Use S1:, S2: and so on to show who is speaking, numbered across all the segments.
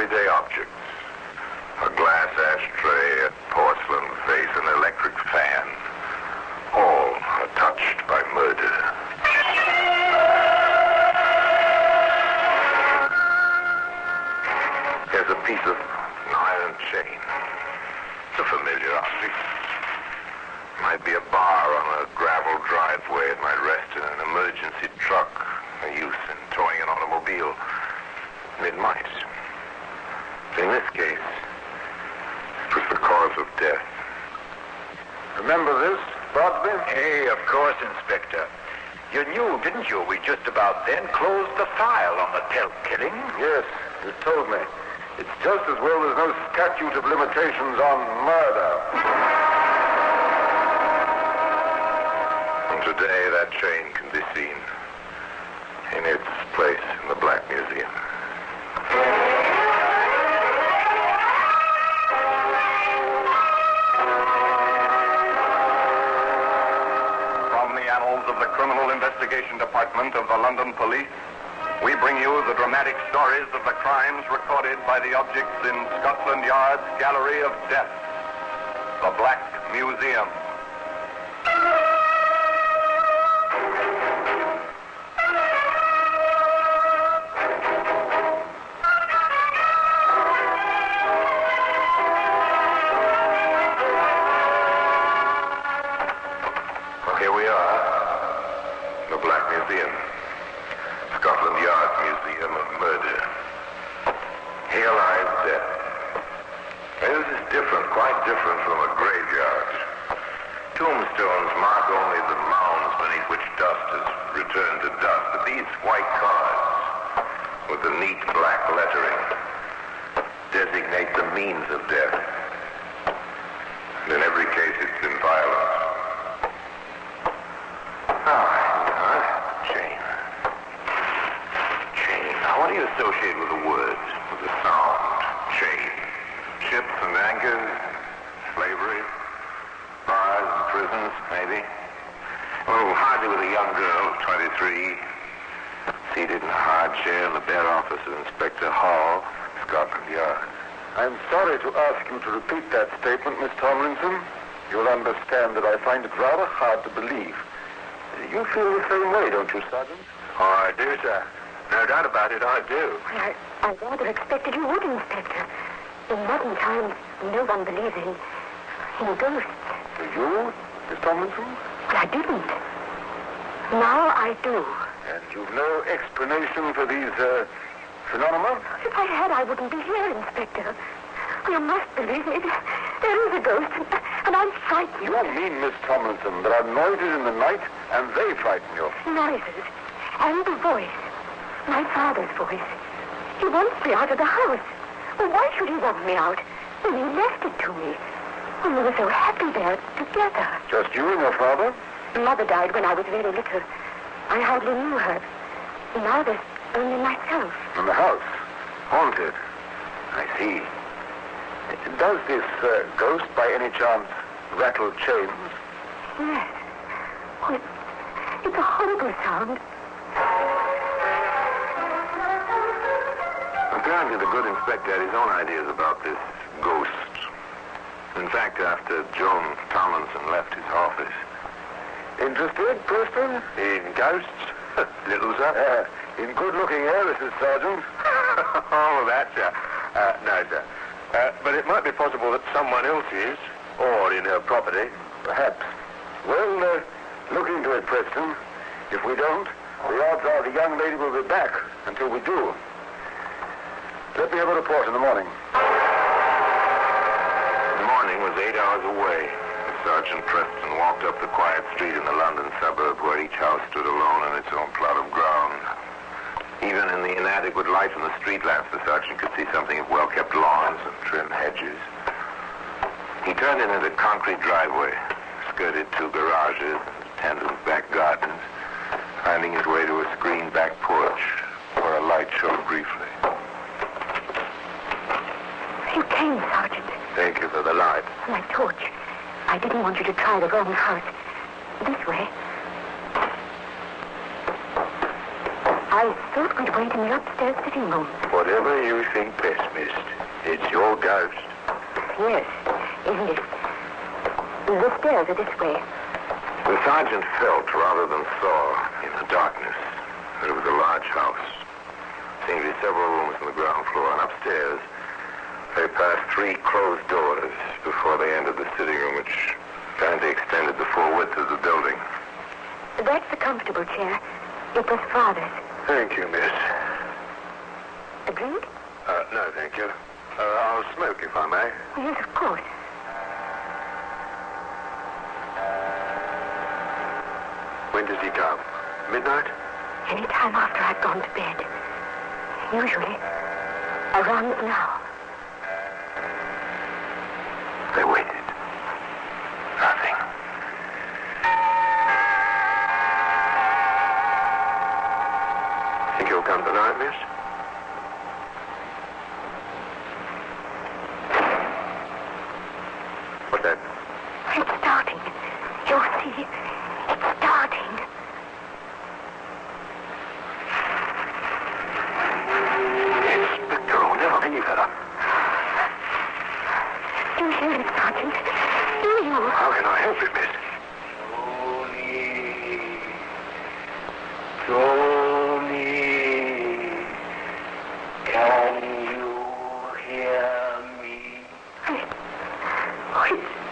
S1: everyday objects. A glass ashtray, a porcelain vase, an electric fan. All are touched by murder. Here's a piece of iron chain. It's a familiar object. Might be a bar on a gravel driveway. It might rest in an emergency truck, a use in towing an automobile. It might. In this case, it was the cause of death.
S2: Remember this, Brodsby?
S3: Hey, of course, Inspector. You knew, didn't you? We just about then closed the file on the Telp killing.
S2: Yes, you told me. It's just as well there's no statute of limitations on murder.
S1: And today, that chain can be seen in its place in the Black Museum.
S4: From the annals of the Criminal Investigation Department of the London Police, we bring you the dramatic stories of the crimes recorded by the objects in Scotland Yard's Gallery of Death, the Black Museum.
S1: Well, here we are, the Black Museum. Scotland Yard's Museum of Murder. Here lies death. And this is different, quite different from a graveyard. Tombstones mark only the mounds beneath which dust has returned to dust. But these white cards, with the neat black lettering, designate the means of death. And in every case, it's been violence. What do you associate with the words, with the sound? Chain. Ships and anchors, slavery, bars and prisons, maybe. Oh, hardly with a young girl of 23, seated in a hard chair in the bare office of Inspector Hall, Scotland Yard.
S2: I'm sorry to ask you to repeat that statement, Miss Tomlinson. You'll understand that I find it rather hard to believe. You feel the same way, don't you, Sergeant?
S1: Oh, I do, sir. No doubt about it, I do.
S5: I rather expected you would, Inspector. In modern times, no one believes in ghosts.
S2: Do you, Miss Tomlinson?
S5: Well, I didn't. Now I do.
S2: And you've no explanation for these, phenomena?
S5: If I had, I wouldn't be here, Inspector. You must believe me. There is a ghost, and I'm frightened.
S2: You mean, Miss Tomlinson, there are noises in the night, and they frighten you?
S5: Noises. And the voice. My father's voice. He wants me out of the house. Well, why should he want me out when he left it to me? When we were so happy there together.
S2: Just you and your father?
S5: Mother died when I was very little. I hardly knew her. Now there's only myself.
S2: And the house? Haunted. I see. Does this ghost, by any chance, rattle chains?
S5: Yes. Oh, it's a horrible sound.
S1: Apparently, the good inspector had his own ideas about this ghost. In fact, after Joan Tomlinson left his office.
S2: Interested, Preston?
S1: In ghosts? Little, sir?
S2: In good-looking heiresses, Sergeant.
S1: Oh, that, sir. No, sir. But it might be possible that someone else is, or in her property.
S2: Perhaps. Well, look into it, Preston. If we don't, the odds are the young lady will be back until we do. Let me have a report in the morning.
S1: The morning was 8 hours away. Sergeant Preston walked up the quiet street in the London suburb where each house stood alone on its own plot of ground. Even in the inadequate light from the street lamps, the sergeant could see something of well-kept lawns and trim hedges. He turned into the concrete driveway, skirted two garages and tended back gardens, finding his way to a screened back porch where a light showed briefly.
S5: You came, Sergeant.
S1: Thank you for the light.
S5: My torch. I didn't want you to try the wrong house. This way. I thought we'd wait in the upstairs sitting room.
S1: Whatever you think best, miss. It's your ghost.
S5: Yes, isn't it? The stairs are this way.
S1: The sergeant felt, rather than saw, in the darkness, that it was a large house. Seemed to be several rooms on the ground floor, and upstairs they passed 3 closed doors before they entered the sitting room, which apparently extended the full width of the building.
S5: That's the comfortable chair. It was Father's.
S1: Thank you, miss.
S5: A drink?
S1: No, thank you. I'll smoke, if I may.
S5: Yes, of course.
S1: When does he come? Midnight?
S5: Any time after I've gone to bed. Usually around now.
S1: They waited. Nothing. Think he'll come tonight, miss? What's that?
S5: It's starting. You'll see. It's starting.
S1: Inspector, I'll never believe that.
S5: Do you hear it, Sergeant? Do you?
S1: How can I help it, miss?
S2: Tony, can you hear me?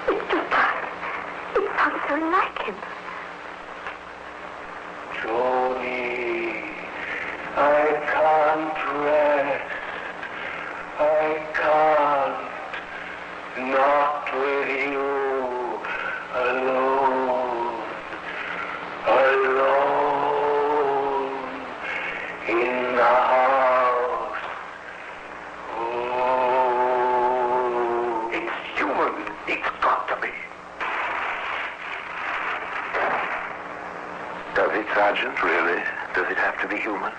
S5: It's just that. It sounds so like him.
S2: Tony, I can't rest. I can't. Not with you. Alone. Alone. In the house. Oh.
S1: It's human. It's got to be. Does it, Sergeant, really? Does it have to be human?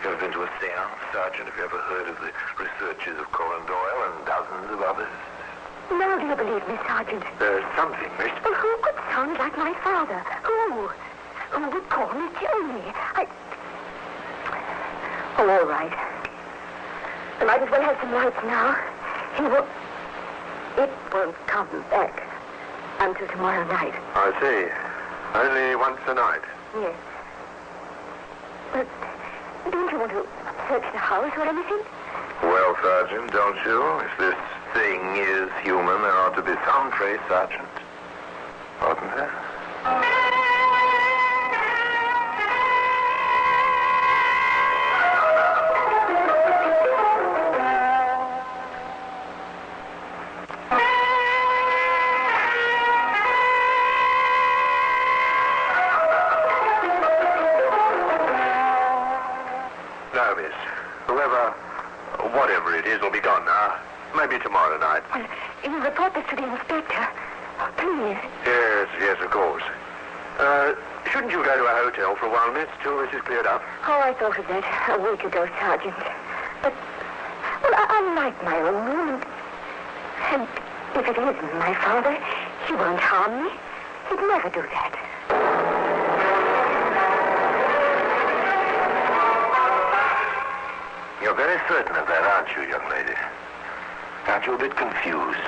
S1: You ever been to a seance, Sergeant? Have you ever heard of the researches of Conan Doyle and dozens of others?
S5: Now do you believe me, Sergeant?
S1: There's something, miss.
S5: Well, who could sound like my father? Who? Who would call me Tony? Oh, all right. I might as well have some lights now. It won't come back until tomorrow night.
S1: I see. Only once a night.
S5: Yes. But don't you want to search the house or anything?
S1: Well, Sergeant, don't you? If this thing is human, there ought to be some trace, Sergeant. Oughtn't there? No, miss. Whatever it is, will be gone now. Maybe tomorrow night.
S5: Well, you report this to the inspector. Oh, please.
S1: Yes, of course. Shouldn't you go to a hotel for a while, miss, till this is cleared up?
S5: Oh, I thought of that a week ago, Sergeant. But, well, I like my own room. And if it isn't my father, he won't harm me. He'd never do that.
S1: You're very certain of that, aren't you, young lady? Aren't you a bit confused?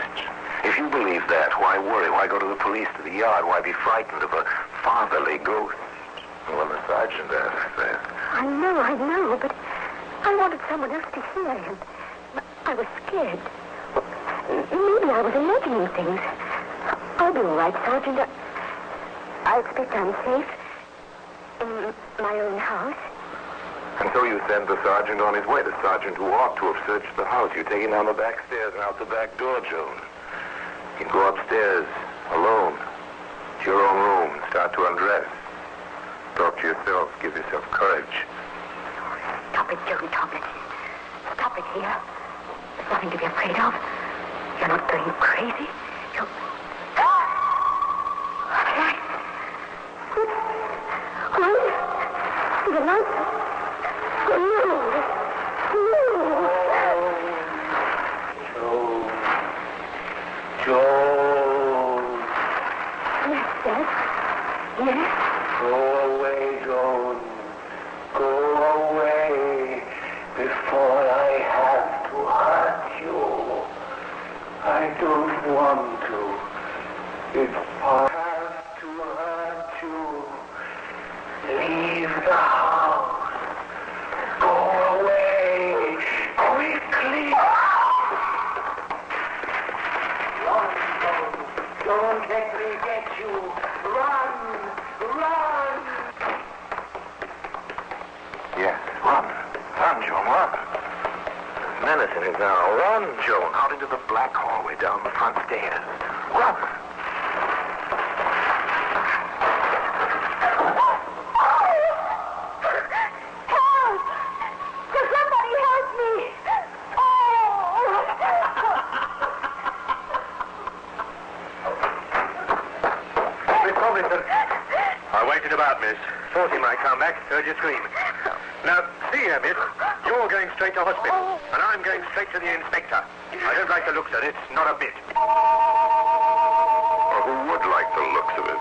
S1: If you believe that, why worry? Why go to the police, to the yard? Why be frightened of a fatherly ghost? Well, the sergeant asked that.
S5: I know, but I wanted someone else to hear him. I was scared. Maybe I was imagining things. I'll be all right, Sergeant. I expect I'm safe in my own house.
S1: And so you send the sergeant on his way, the sergeant who ought to have searched the house. You take him down the back stairs and out the back door, Joan. You go upstairs, alone, to your own room, and start to undress. Talk to yourself, give yourself courage.
S5: Stop it, Joan, stop it. Stop it here. There's nothing to be afraid of. You're not going crazy. You're... Lights. Oh, the lights.
S2: Joan.
S5: Yes, Dad. Yes?
S2: Go away, Joan. Go don't want to. It's past to hurt you. Leave the house. Go away. Quickly. Run, don't let me get you. Run. Run.
S3: Yes, run. Run, Joan, run. Menace in it now. Run, Joan, out into the black hallway down the front stairs. Run.
S5: Help! Could somebody help me?
S3: Miss Tomlinson. I waited about, miss. Thought he might come back. Heard you scream. Now, see here, miss. You're going straight to hospital, and I'm going straight to the inspector. I don't like the looks of it, not a bit.
S1: Or who would like the looks of it?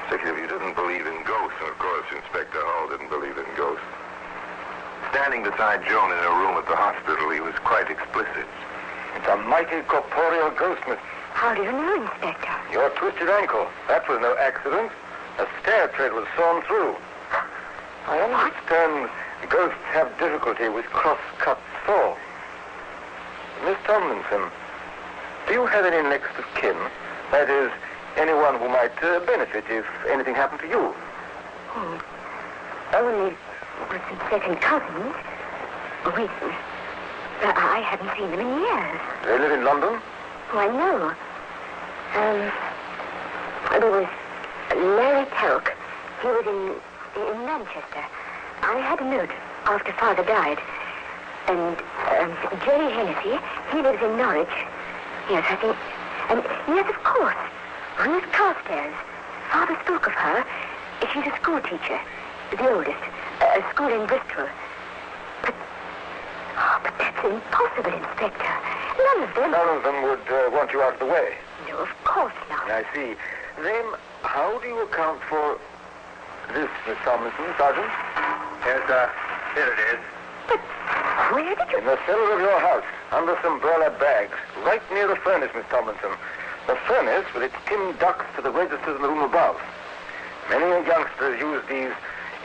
S1: Particularly if you didn't believe in ghosts, and of course Inspector Hall didn't believe in ghosts. Standing beside Joan in a room at the hospital, he was quite explicit.
S2: It's a mighty corporeal ghost, miss.
S5: How do you know, Inspector?
S2: Your twisted ankle. That was no accident. A stair tread was sawn through. I understand ghosts have difficulty with cross-cut saw. Miss Tomlinson, do you have any next of kin? That is, anyone who might benefit if anything happened to you?
S5: Only with some second cousins. I haven't seen them in years.
S2: They live in London?
S5: Oh, I know. There was Larry Telk. He was in Manchester. I had a note after Father died. And Jerry Hennessy, he lives in Norwich. Yes, I think. And yes, of course, Ruth Carstairs. Father spoke of her. She's a school teacher, the oldest, a school in Bristol. But that's impossible, Inspector. None of them.
S2: None of them would want you out of the way.
S5: No, of course not.
S2: I see. Then, how do you account for this, Miss Tomlinson, Sergeant?
S3: Yes, sir. Here it is.
S5: But where did you...
S2: In the cellar of your house, under some umbrella bags, right near the furnace, Miss Tomlinson. The furnace with its tin ducts to the registers in the room above. Many youngsters use these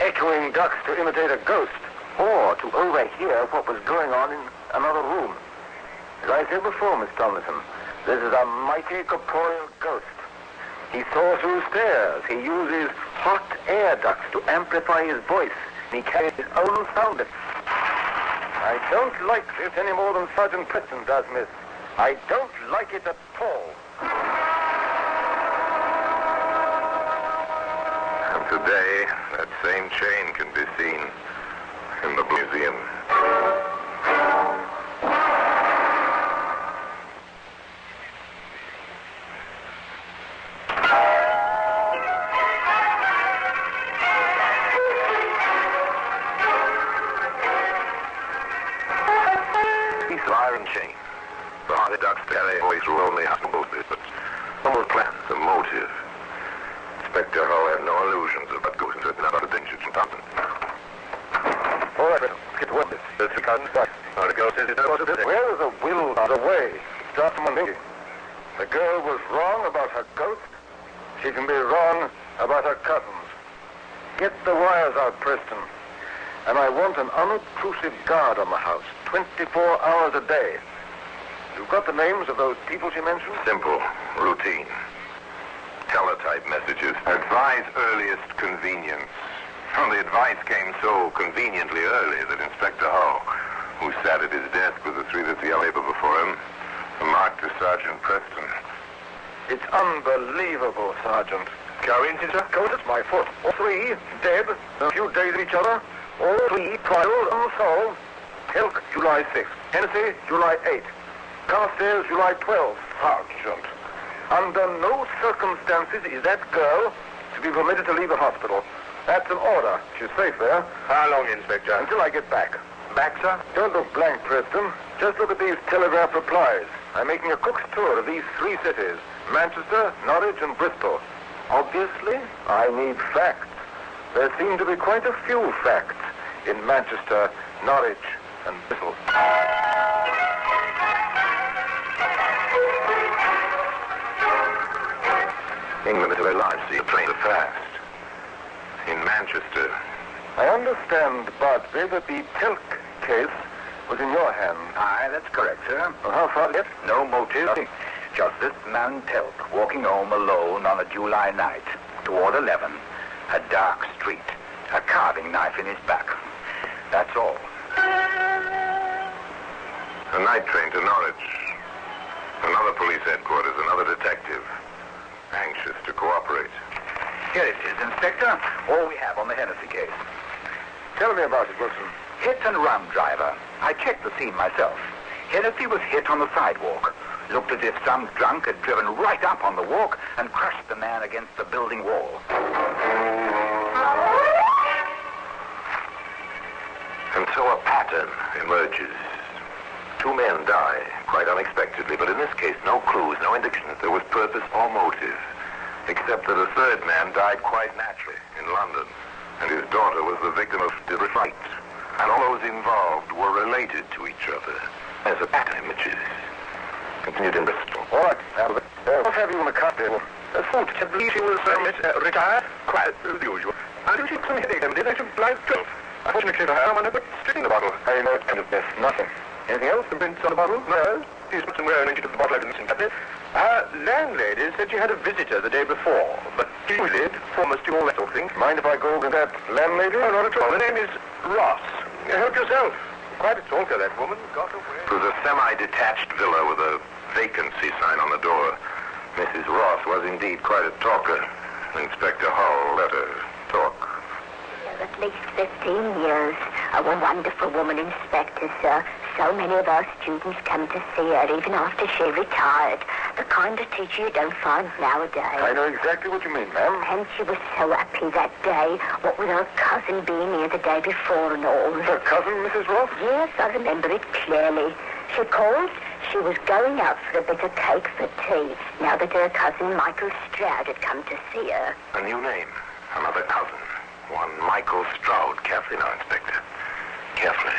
S2: echoing ducts to imitate a ghost, or to overhear what was going on in another room. As I said before, Miss Tomlinson, this is a mighty corporeal ghost. He saws through stairs. He uses hot air ducts to amplify his voice. And he carries his own sound. I don't like this any more than Sergeant Preston does, miss. I don't like it at all.
S1: And today, that same chain can be seen in the museum. Piece of iron chain. The hardy ducks carry always through only hospitals, but almost plans a motive. Inspector Hall had no illusions about ghosts and about the dangers in Thompson.
S2: All right, let's get to work.
S3: It's the cousin. How the ghost is it?
S2: Where is a will, there's a way. Start from thinking. The girl was wrong about her ghost. She can be wrong about her cousins. Get the wires out, Preston. And I want an unobtrusive guard on the house, 24 hours a day. You've got the names of those people she mentioned?
S1: Simple, routine. Teletype messages. Advise earliest convenience. Well, the advice came so conveniently early that Inspector Hall, who sat at his desk with the 3:30 paper before him, remarked to Sergeant Preston.
S2: It's unbelievable, Sergeant.
S3: Coincidence?
S2: Coincidence, my foot. All three dead, a few days of each other. All three trials unsolved. Telk, July 6th. Hennessy, July 8th. Carstairs, July 12th. Sergeant, under no circumstances is that girl to be permitted to leave the hospital. That's an order. She's safe there.
S3: How long, Inspector?
S2: Until I get back.
S3: Back, sir?
S2: Don't look blank, Preston. Just look at these telegraph replies. I'm making a cook's tour of these three cities: Manchester, Norwich, and Bristol. Obviously, I need facts. There seem to be quite a few facts in Manchester, Norwich, and Bristol.
S1: England is a very large sea. The planes are fast. In Manchester.
S2: I understand, Bardsley, that the Telk case was in your hands.
S6: Aye, that's correct, sir.
S2: Well, how far yet?
S6: No motive. Nothing. Just this man Telk walking home alone on a July night. Toward 11. A dark street. A carving knife in his back. That's all.
S1: A night train to Norwich. Another police headquarters, another detective. Anxious to cooperate.
S6: Here it is, Inspector. All we have on the Hennessy case.
S2: Tell me about it, Wilson.
S6: Hit and run driver. I checked the scene myself. Hennessy was hit on the sidewalk. Looked as if some drunk had driven right up on the walk and crushed the man against the building wall.
S1: And so a pattern emerges. Two men die, quite unexpectedly, but in this case, no clues, no indication that there was purpose or motive, except that a third man died quite naturally in London, and his daughter was the victim of the fight. And all those involved were related to each other, as a pattern emerges. Continued in Bristol.
S2: All right, Albert. What have you on the cart there?
S3: I believe she was retired, quite as usual. I do see some headache, did I? Live 12. Unfortunately for her, I put string in the bottle.
S2: I know it's kind of mess. Nothing. Anything else?
S3: The prints on the bottle? No. She's put some wear and she took the bottle out and listened to it. Landlady said she had a visitor the day before, but she did. Formers do all that sort of thing.
S2: Mind if I go with that landlady?
S3: No, not at all. Her name is Ross. Help yourself. Quite a talker, that woman. Got away.
S1: It was a semi-detached villa with a vacancy sign on the door. Mrs. Ross was indeed quite a talker. Inspector Hull let her talk.
S5: At least 15 years. A wonderful woman, Inspector, sir. So many of our students come to see her, even after she retired. The kind of teacher you don't find nowadays.
S2: I know exactly what you mean, ma'am.
S5: And she was so happy that day, what with her cousin being here the day before and all.
S2: Her cousin, Mrs. Ross?
S5: Yes, I remember it clearly. She called. She was going out for a bit of cake for tea, now that her cousin Michael Stroud had come to see her.
S1: A new name. Another cousin. One Michael Stroud. Carefully now, Inspector. Carefully.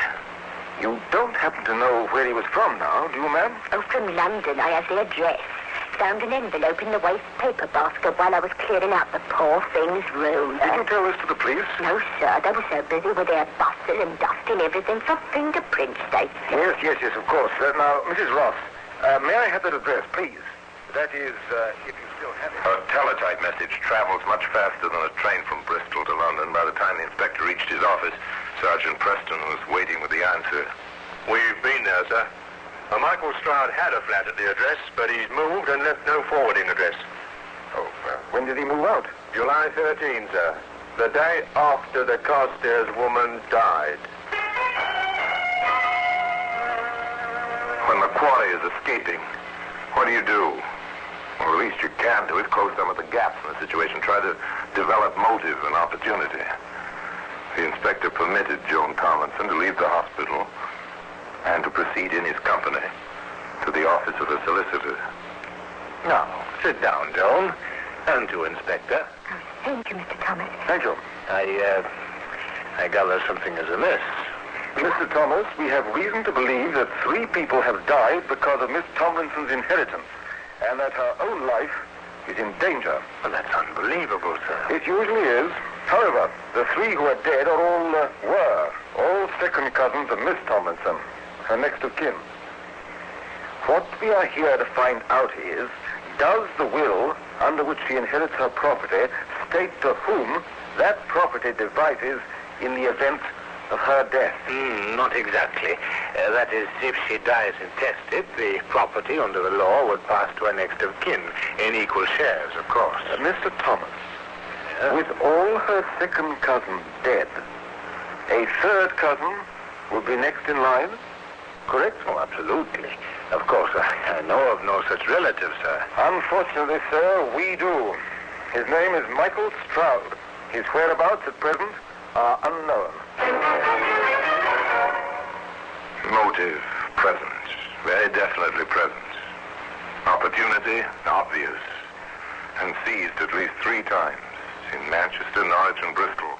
S2: You don't happen to know where he was from now, do you, ma'am?
S5: Oh, from London. I have the address. Found an envelope in the waste paper basket while I was clearing out the poor thing's room.
S2: Did you tell this to the police?
S5: No, sir. They were so busy with their bustle and dusting everything for fingerprint states.
S2: Yes, of course. Now, Mrs. Ross, may I have that address, please? That is, if you still have it.
S1: A teletype message travels much faster than a train from Bristol to London. By the time the inspector reached his office, Sergeant Preston was waiting with the answer.
S3: We've been there, sir. Michael Stroud had a flat at the address, but he's moved and left no forwarding address.
S2: Oh, when did he move out?
S3: July 13, sir. The day after the Carstairs woman died.
S1: When the quarry is escaping, what do? Or at least you can do is close some of the gaps in the situation. Try to develop motive and opportunity. The inspector permitted Joan Tomlinson to leave the hospital and to proceed in his company to the office of a solicitor.
S3: Now, sit down, Joan. And to Inspector.
S5: Oh, thank you, Mr. Thomas.
S2: Thank you.
S3: I gather something is amiss.
S2: Mr. Thomas, we have reason to believe that 3 people have died because of Miss Tomlinson's inheritance, and that her own life is in danger.
S3: Well, that's unbelievable, sir.
S2: It usually is. However, the 3 who are dead are all second cousins of Miss Tomlinson, her next of kin. What we are here to find out is, does the will under which she inherits her property state to whom that property devises in the event of her death?
S3: Not exactly. That is, if she dies intestate, the property under the law would pass to her next of kin, in equal shares, of course.
S2: Mr. Thomas, with all her second cousins dead, a third cousin would be next in line, correct?
S3: Oh, absolutely. Of course, I know of no such relative, sir.
S2: Unfortunately, sir, we do. His name is Michael Stroud. His whereabouts at present are unknown.
S1: Motive, present. Very definitely present. Opportunity, obvious. And seized at least 3 times. In Manchester, Norwich, and Bristol.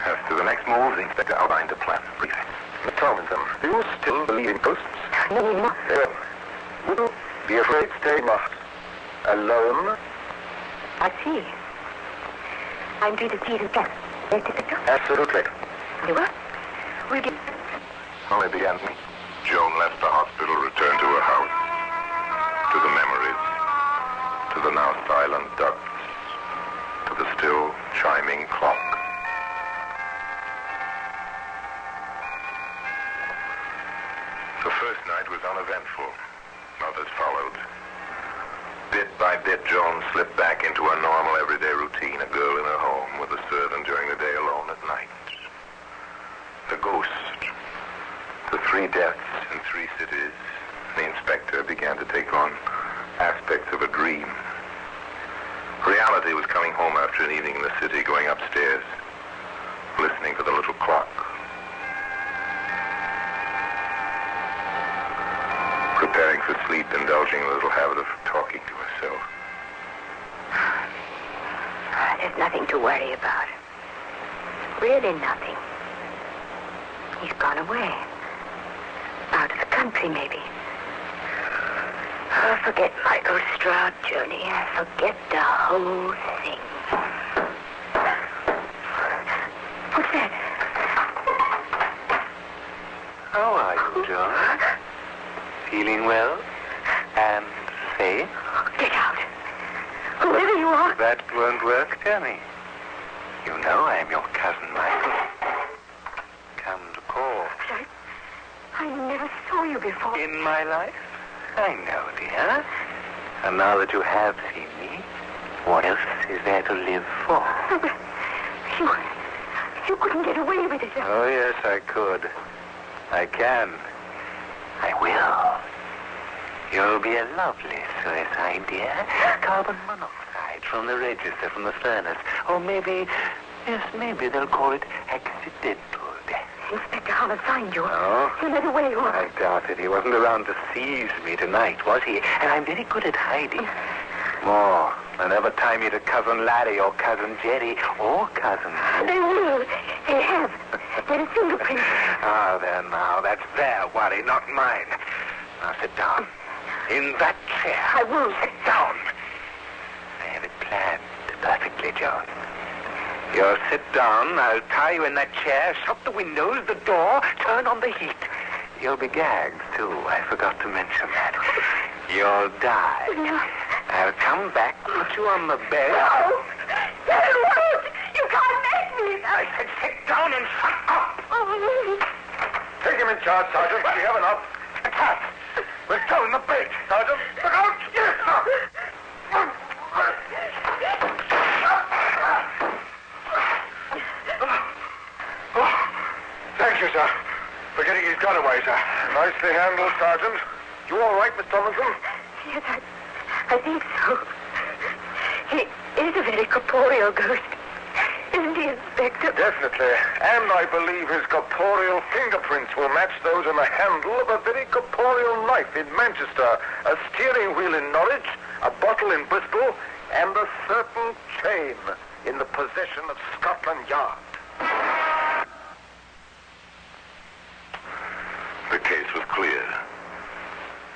S1: As to the next move, the inspector outlined a plan. Briefly.
S2: Miss Tomlinson, do you still believe in ghosts?
S5: No, not.
S2: Would you be afraid to stay alone
S5: I see. I'm due to see you again. Yes, Inspector?
S2: Absolutely.
S5: You were? We'll get...
S1: Well, they began. Joan left the hospital, returned to her house, to the memories, to the now silent ducts, to the still chiming clock. The first night was uneventful. Others followed. Bit by bit, Joan slipped back into her normal everyday routine, a girl in her home with a servant during the day, alone at night. The ghost. The 3 deaths in 3 cities. The inspector began to take on aspects of a dream. Reality was coming home after an evening in the city, going upstairs, listening to the little clock. Preparing for sleep, indulging a little habit of talking to herself.
S5: There's nothing to worry about. Really nothing. He's gone away. Out of the country, maybe. Oh, forget Michael Stroud, Johnny. Forget the whole thing. What's that?
S3: How are you, John? Feeling well? And safe?
S5: Get out. Whoever you are.
S3: That won't work, Johnny. You know I'm your cousin, Michael. Come to call.
S5: I never saw you before.
S3: In my life? I know, dear. And now that you have seen me, what else is there to live for?
S5: You couldn't get away with it.
S3: Oh, yes, I could. I can. I will. You'll be a lovely suicide, dear. Carbon monoxide from the register, from the furnace. Or maybe, yes, maybe they'll call it accidental death.
S5: Inspector Howard find you.
S3: Oh?
S5: He let away you.
S3: I doubt it. He wasn't around to seize me tonight, was he? And I'm very good at hiding. More than ever tie me to Cousin Larry or Cousin Jerry or Cousin...
S5: They will. They have. There are fingerprints.
S3: Ah, there now. That's their worry, not mine. Now sit down. In that chair.
S5: I won't.
S3: Sit down. I have it planned perfectly, John. You'll sit down, I'll tie you in that chair, shut the windows, the door, turn on the heat. You'll be gagged, too. I forgot to mention that. You'll die.
S5: No.
S3: I'll come back, put you on the bed.
S5: No! That won't! You can't make me!
S3: I said sit down and shut up!
S5: Oh.
S2: Take him in charge, Sergeant. We have enough.
S3: Attack! We're throwing the bait!
S2: Sergeant, look out!
S3: Yes, sir!
S2: Thank you, sir, for getting his gun away, sir. Nicely handled, Sergeant. You all right, Miss Tomlinson?
S5: Yes, I think so. He is a very corporeal ghost. Isn't he, Inspector?
S2: Definitely. And I believe his corporeal fingerprints will match those on the handle of a very corporeal knife in Manchester, a steering wheel in Norwich, a bottle in Bristol, and a certain chain in the possession of Scotland Yard.
S1: The case was clear.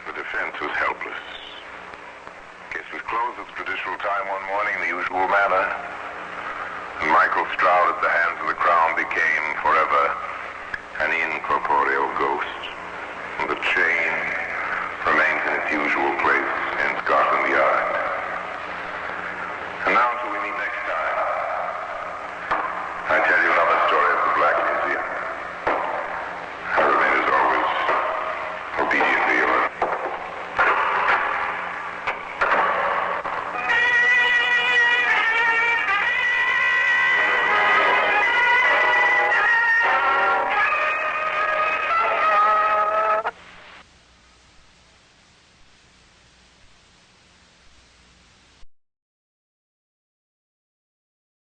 S1: The defense was helpless. Case was closed at the judicial time one morning in the usual manner. And Michael Stroud, at the hands of the Crown,